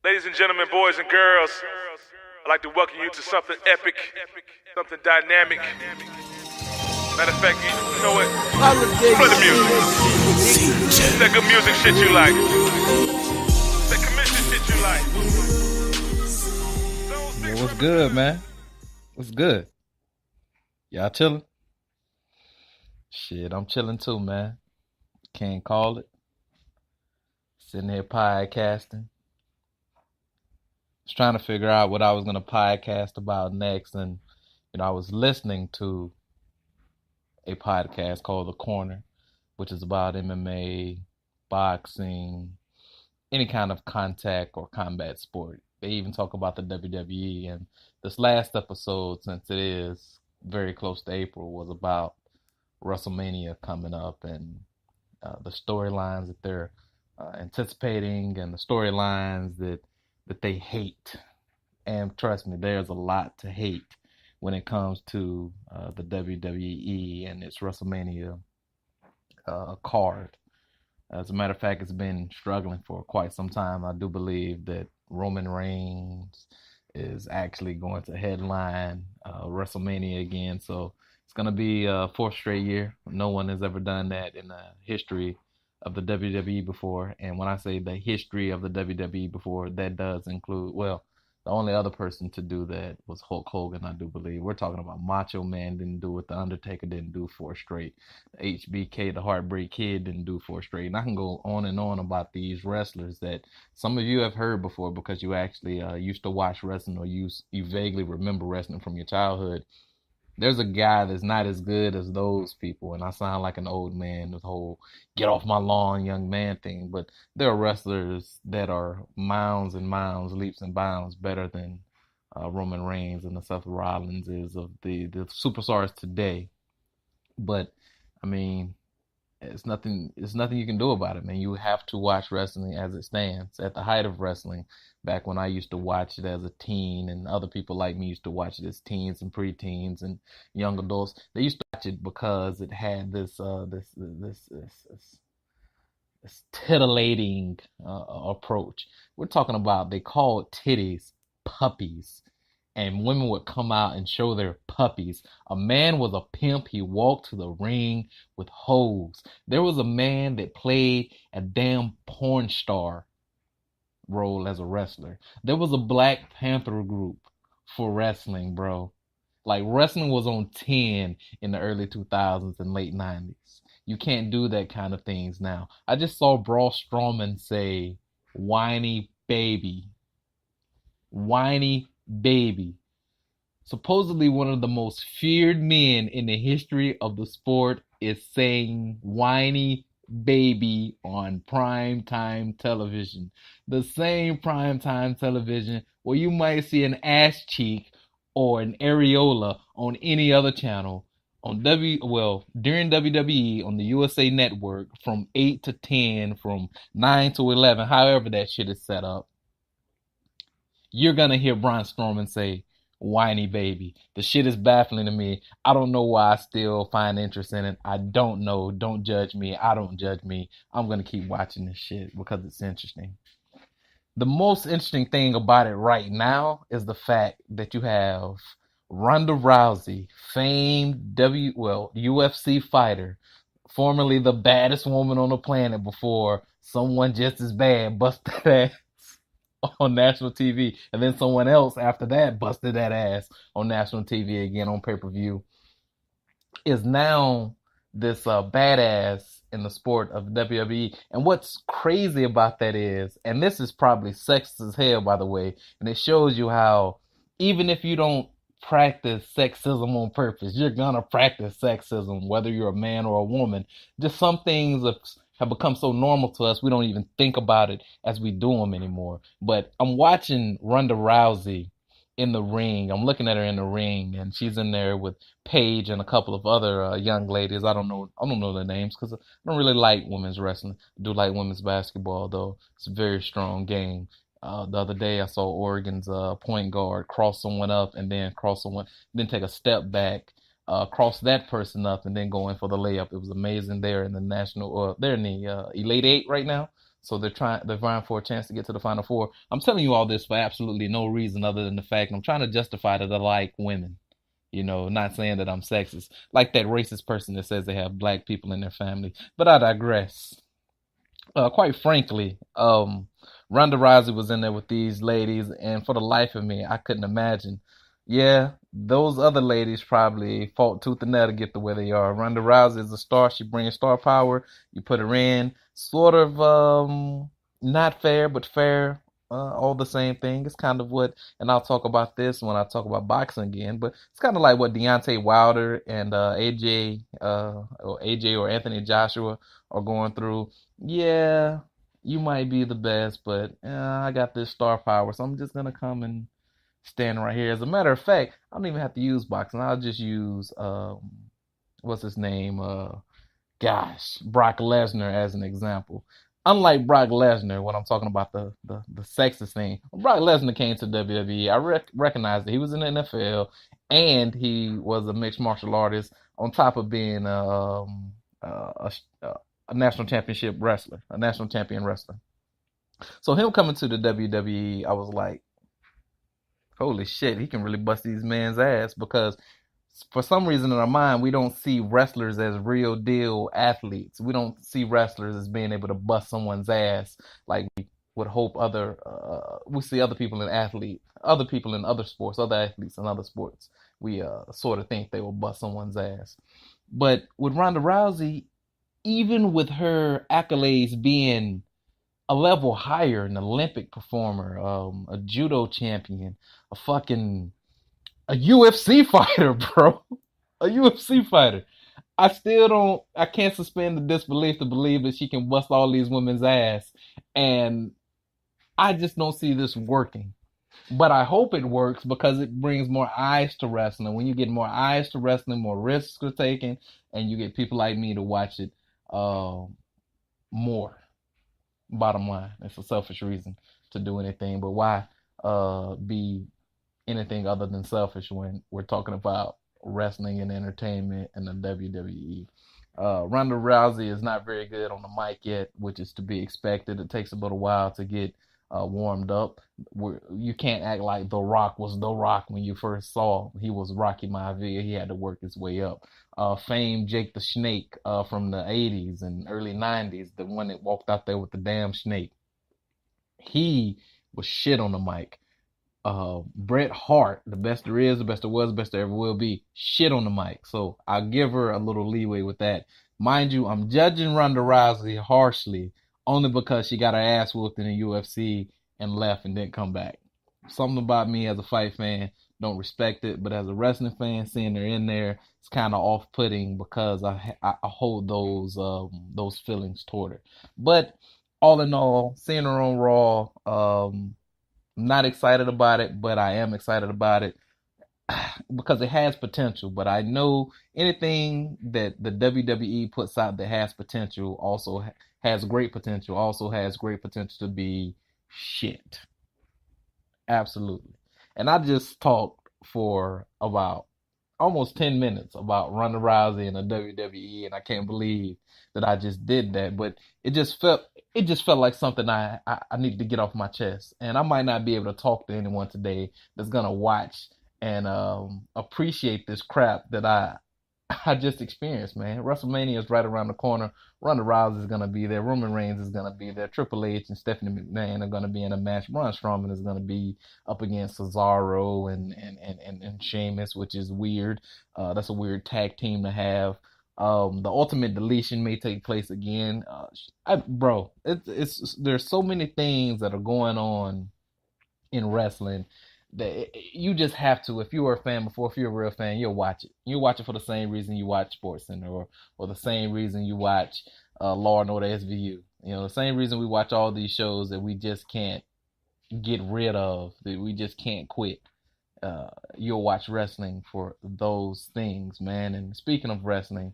Ladies and gentlemen, boys and girls, I'd like to welcome you to something epic, something dynamic. Matter of fact, you know what? Play the music. It's that good music shit you like. It's that commission shit you like. Yeah, what's good, man? What's good? Y'all chilling? Shit, I'm chilling too, man. Can't call it. Sitting here podcasting. Was trying to figure out what I was gonna podcast about next, and I was listening to a podcast called The Corner, which is about MMA, boxing, any kind of contact or combat sport. They even talk about the WWE, and this last episode, since it is very close to April, was about WrestleMania coming up and the storylines that they're anticipating and the storylines that they hate. And trust me, there's a lot to hate when it comes to the WWE and its WrestleMania card. As a matter of fact, it's been struggling for quite some time. I do believe that Roman Reigns is actually going to headline WrestleMania again. So it's going to be a fourth straight year. No one has ever done that in the history of the WWE before. And when I say the history of the WWE before, that does include, well, the only other person to do that was Hulk Hogan, I do believe. We're talking about Macho Man didn't do it. The Undertaker didn't do four straight. HBK, the Heartbreak Kid, didn't do four straight. And I can go on and on about these wrestlers that some of you have heard before because you actually used to watch wrestling or you vaguely remember wrestling from your childhood. There's a guy that's not as good as those people, and I sound like an old man, this whole get off my lawn young man thing, but there are wrestlers that are miles and miles, leaps and bounds better than Roman Reigns and the Seth Rollins is of the superstars today. But, I mean, it's nothing you can do about it, man. You have to watch wrestling as it stands. At the height of wrestling, back when I used to watch it as a teen and other people like me used to watch it as teens and preteens and young adults, they used to watch it because it had this titillating approach. We're talking about, they called titties puppies. And women would come out and show their puppies. A man was a pimp. He walked to the ring with hoes. There was a man that played a damn porn star role as a wrestler. There was a Black Panther group for wrestling, bro. Like, wrestling was on 10 in the early 2000s and late 90s. You can't do that kind of things now. I just saw Braun Strowman say, whiny baby. Whiny baby. Supposedly one of the most feared men in the history of the sport is saying whiny baby on primetime television. The same primetime television where you might see an ass cheek or an areola on any other channel. During WWE on the USA Network from 8 to 10, from 9 to 11, however that shit is set up. You're going to hear Braun Strowman say, whiny baby. The shit is baffling to me. I don't know why I still find interest in it. I don't know. Don't judge me. I don't judge me. I'm going to keep watching this shit because it's interesting. The most interesting thing about it right now is the fact that you have Ronda Rousey, famed UFC fighter, formerly the baddest woman on the planet before someone just as bad busted ass on national TV, and then someone else after that busted that ass on national TV again on pay-per-view, is now this badass in the sport of WWE. And what's crazy about that is, and this is probably sexist as hell, by the way, and it shows you how even if you don't practice sexism on purpose, you're gonna practice sexism whether you're a man or a woman. Just some things have become so normal to us, we don't even think about it as we do them anymore. But I'm watching Ronda Rousey in the ring. I'm looking at her in the ring, and she's in there with Paige and a couple of other young ladies. I don't know their names because I don't really like women's wrestling. I do like women's basketball, though. It's a very strong game. The other day, I saw Oregon's point guard cross someone up and then take a step back, cross that person up, and then go in for the layup. It was amazing. They're in the Elite Eight right now. So they're vying for a chance to get to the Final Four. I'm telling you all this for absolutely no reason other than the fact I'm trying to justify that I like women. Not saying that I'm sexist, like that racist person that says they have black people in their family. But I digress. Quite frankly, Ronda Rousey was in there with these ladies, and for the life of me, I couldn't imagine. Yeah, those other ladies probably fought tooth and nail to get to where they are. Ronda Rousey is a star. She brings star power. You put her in, sort of not fair, but fair. All the same thing. It's kind of what, and I'll talk about this when I talk about boxing again. But it's kind of like what Deontay Wilder and AJ or Anthony Joshua are going through. Yeah, you might be the best, but I got this star power, so I'm just gonna come and stand right here. As a matter of fact, I don't even have to use boxing. I'll just use what's his name? Brock Lesnar as an example. Unlike Brock Lesnar, when I'm talking about the sexist thing, when Brock Lesnar came to WWE, I recognized that he was in the NFL and he was a mixed martial artist on top of being a national championship wrestler, a national champion wrestler. So him coming to the WWE, I was like, holy shit, he can really bust these men's ass, because for some reason in our mind, we don't see wrestlers as real deal athletes. We don't see wrestlers as being able to bust someone's ass like we would hope we see other people in other sports, other athletes in other sports. We sort of think they will bust someone's ass. But with Ronda Rousey, even with her accolades being a level higher, an Olympic performer, a judo champion, a UFC fighter, bro. A UFC fighter. I can't suspend the disbelief to believe that she can bust all these women's ass. And I just don't see this working. But I hope it works because it brings more eyes to wrestling. When you get more eyes to wrestling, more risks are taken, and you get people like me to watch it more. Bottom line, it's a selfish reason to do anything, but why be anything other than selfish when we're talking about wrestling and entertainment and the WWE? Ronda Rousey is not very good on the mic yet, which is to be expected. It takes a little while to get warmed up. You can't act like The Rock was The Rock when you first saw him. He was Rocky Maivia. He had to work his way up. Famed Jake the Snake from the 80s and early 90s, the one that walked out there with the damn snake. He was shit on the mic. Bret Hart, the best there is, the best there was, the best there ever will be, shit on the mic. So I'll give her a little leeway with that. Mind you, I'm judging Ronda Rousey harshly only because she got her ass whooped in the UFC and left and didn't come back. Something about me as a fight fan don't respect it, but as a wrestling fan, seeing her in there, it's kind of off-putting because I hold those feelings toward her. But all in all, seeing her on Raw, I'm not excited about it, but I am excited about it because it has potential. But I know anything that the WWE puts out that has potential also has great potential, also has great potential to be shit. Absolutely. And I just talked for about almost 10 minutes about Ronda Rousey and the WWE, and I can't believe that I just did that. But it just felt like something I needed to get off my chest. And I might not be able to talk to anyone today that's gonna watch and appreciate this crap that I just experienced, man. WrestleMania is right around the corner. Ronda Rousey is gonna be there. Roman Reigns is gonna be there. Triple H and Stephanie McMahon are gonna be in a match. Braun Strowman is gonna be up against Cesaro and Sheamus, which is weird. That's a weird tag team to have. The Ultimate Deletion may take place again. There's so many things that are going on in wrestling that you just have to. If you were a fan before, if you're a real fan, you'll watch it. You'll watch it for the same reason you watch SportsCenter, or the same reason you watch Law and Order SVU. The same reason we watch all these shows that we just can't get rid of, that we just can't quit. You'll watch wrestling for those things, man. And speaking of wrestling,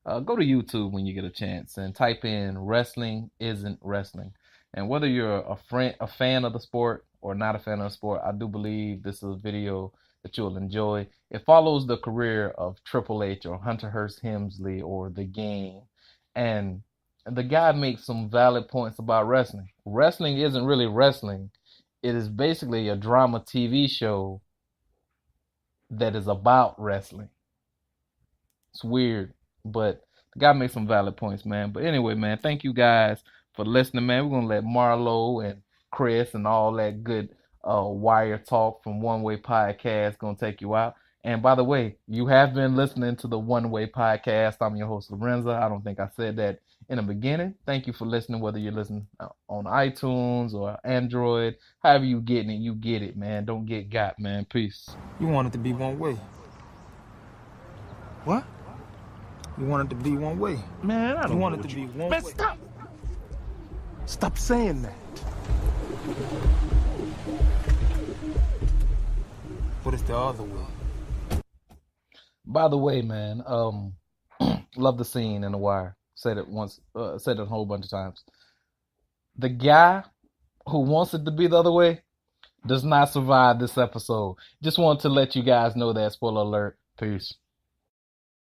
go to YouTube when you get a chance and type in "Wrestling Isn't Wrestling." And whether you're a fan of the sport or not a fan of the sport, I do believe this is a video that you'll enjoy. It follows the career of Triple H or Hunter Hearst Helmsley or The Game. And And the guy makes some valid points about wrestling. Wrestling isn't really wrestling. It is basically a drama TV show that is about wrestling. It's weird, but the guy makes some valid points, man. But anyway, man, thank you guys for listening, man. We're gonna let Marlo and Chris and all that good wire talk from One Way Podcast gonna take you out. And by the way, you have been listening to the One Way Podcast. I'm your host, Lorenzo. I don't think I said that in the beginning. Thank you for listening, whether you're listening on iTunes or Android. However you getting it, you get it, man. Don't get got, man. Peace. You want it to be one way. What? You want it to be one way. Man, I don't You want know it to what be one Man, way. stop! Stop saying that. But it's the other way. By the way, man, love the scene in The Wire. Said it once, said it a whole bunch of times. The guy who wants it to be the other way does not survive this episode. Just wanted to let you guys know that. Spoiler alert. Peace.